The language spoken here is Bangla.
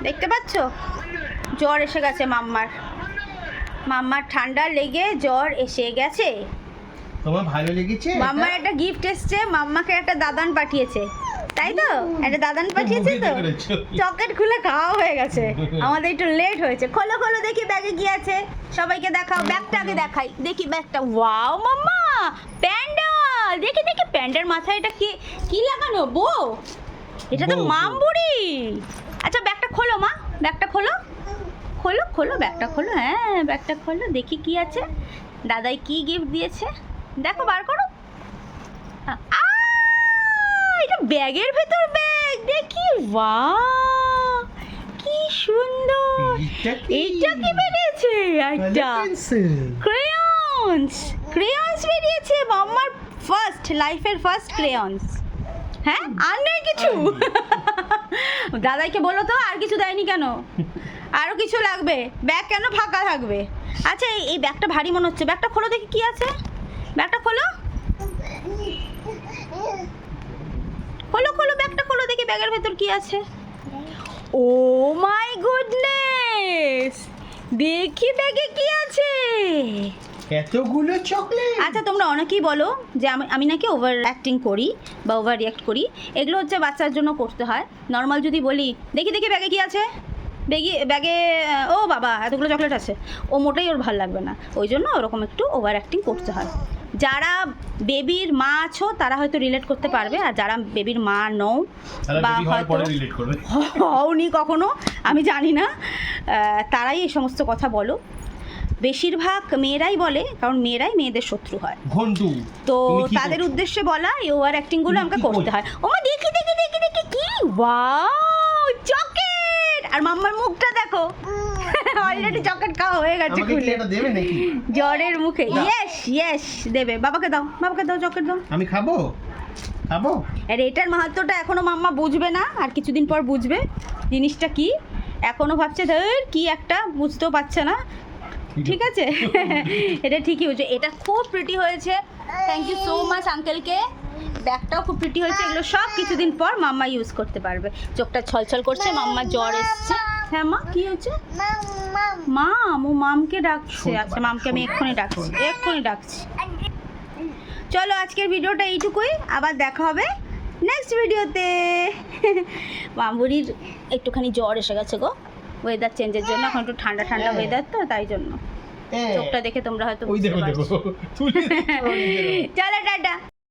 দেখতে পাচ্ছ জ্বর এসে গেছে মাম্মার ঠান্ডা লেগে জ্বর এসে গেছে। তোমার ভালো লেগেছে? মাম্মার একটা গিফট এসছে, মাম্মাকে একটা দাদান পাঠিয়েছে, তাই তো? একটা দাদান পাঠিয়েছে তো, চকলেট খুলে খাওয়া হয়ে গেছে। আমাদের একটু লেট হয়েছে। খোলো খোলো দেখি ব্যাগে কি আছে, সবাইকে দেখাও। ব্যাগটা আগে দেখাই, দেখি ব্যাগটা। ওয়াও মাম্মা, প্যান্ডাল! দেখি দেখি প্যান্ডার মাথায় এটা কি লাগানো? বউ, এটা তো মামবুড়ি। আচ্ছা ব্যাগটা খোলো মা, ব্যাগটা খোলো খোলো খোলো ব্যাগটা খোলো। হ্যাঁ ব্যাগটা খোলো, দেখি কি আছে, দাদাই কি গিফট দিয়েছে দেখো, বার করো। এটা ব্যাগের ভেতর ব্যাগ, দেখি। ওয়াও কি সুন্দর! এইটা কি বেরিয়েছে? একটা ক্রেয়ন্স বেরিয়েছে, মাম্মার ফার্স্ট লাইফের ফার্স্ট ক্রেয়ন্স। হ্যাঁ আর নেই কিছু? দাদাইকে বলো তো আর কিছু দেয়নি কেন, আরো কিছু লাগবে। ব্যাগ কেন ফাঁকা থাকবে? আচ্ছা এই ব্যাগটা ভারী মনে হচ্ছে, ব্যাগটা খোলো দেখি কি আছে। ব্যাগটা খোলো খোলো খোলো ব্যাগটা খোলো দেখি ব্যাগের ভেতর কি আছে। ও মাই গুডনেস, দেখি ব্যাগে কি আছে। এতগুলো চকলেট! আচ্ছা তোমরা অনেকেই বলো যে আমি নাকি ওভার অ্যাক্টিং করি বা ওভার রিয়াক্ট করি। এগুলো হচ্ছে বাচ্চার জন্য করতে হয়। নর্মাল যদি বলি দেখি দেখি ব্যাগে কি আছে, ব্যাগে ও বাবা এতগুলো চকলেট আছে, ও মোটেই ওর ভালো লাগবে না, ওই জন্য ওরকম একটু ওভার অ্যাক্টিং করতে হয়। যারা বেবির মা আছো তারা হয়তো রিলেট করতে পারবে, আর যারা বেবির মা নও বা হয়তো হওনি কখনো, আমি জানি না, তারাই এই সমস্ত কথা বলো। বেশিরভাগ মেয়েরাই বলে, কারণ মেয়েরাই মেয়েদের শত্রু হয়। তো তাদের উদ্দেশ্যে বলা এই ওভার অ্যাক্টিংগুলো আমাকে করতে হয়। ওমা দেখি দেখি দেখি দেখি কি, ওয়াও চকলেট! আর মাম্মার মুখটা দেখো, অলরেডি চকলেট খাওয়া হয়ে গেছে খুলে। জ্বরের মুখে ইয়েস দেবে। বাবাকে দাও চকলেট দাও। আমি খাবো। আর এটার মাহাত্ম্যটা এখনো মাম্মা বুঝবে না, আর কিছুদিন পর বুঝবে জিনিসটা কি। এখনো ভাবছে ধর কি একটা, বুঝতেও পারছে না। ঠিক আছে, এটা ঠিকই হয়েছে, এটা খুব প্রিটি হয়েছে। থ্যাংক ইউ সো মাচ আঙ্কেলকে। ব্যাগটাও খুব প্রিটি হয়েছে। এগুলো সব কিছুদিন পর মাম্মা ইউজ করতে পারবে। চোখটা ছলছল করছে, মাম্মা জ্বর এসছে। হ্যাঁ মা কি হয়েছে? মামকে ডাকছে। আচ্ছা মামকে আমি এক্ষুনি ডাকছি। চলো আজকের ভিডিওটা এইটুকুই, আবার দেখা হবে নেক্সট ভিডিওতে। মামুরির একটুখানি জ্বর এসে গেছে গো, ওয়েদার চেঞ্জের জন্য। এখন একটু ঠান্ডা ওয়েদার তো, তাই জন্য চোখটা দেখে তোমরা হয়তো বুঝতে পারছো। চলো টাটা।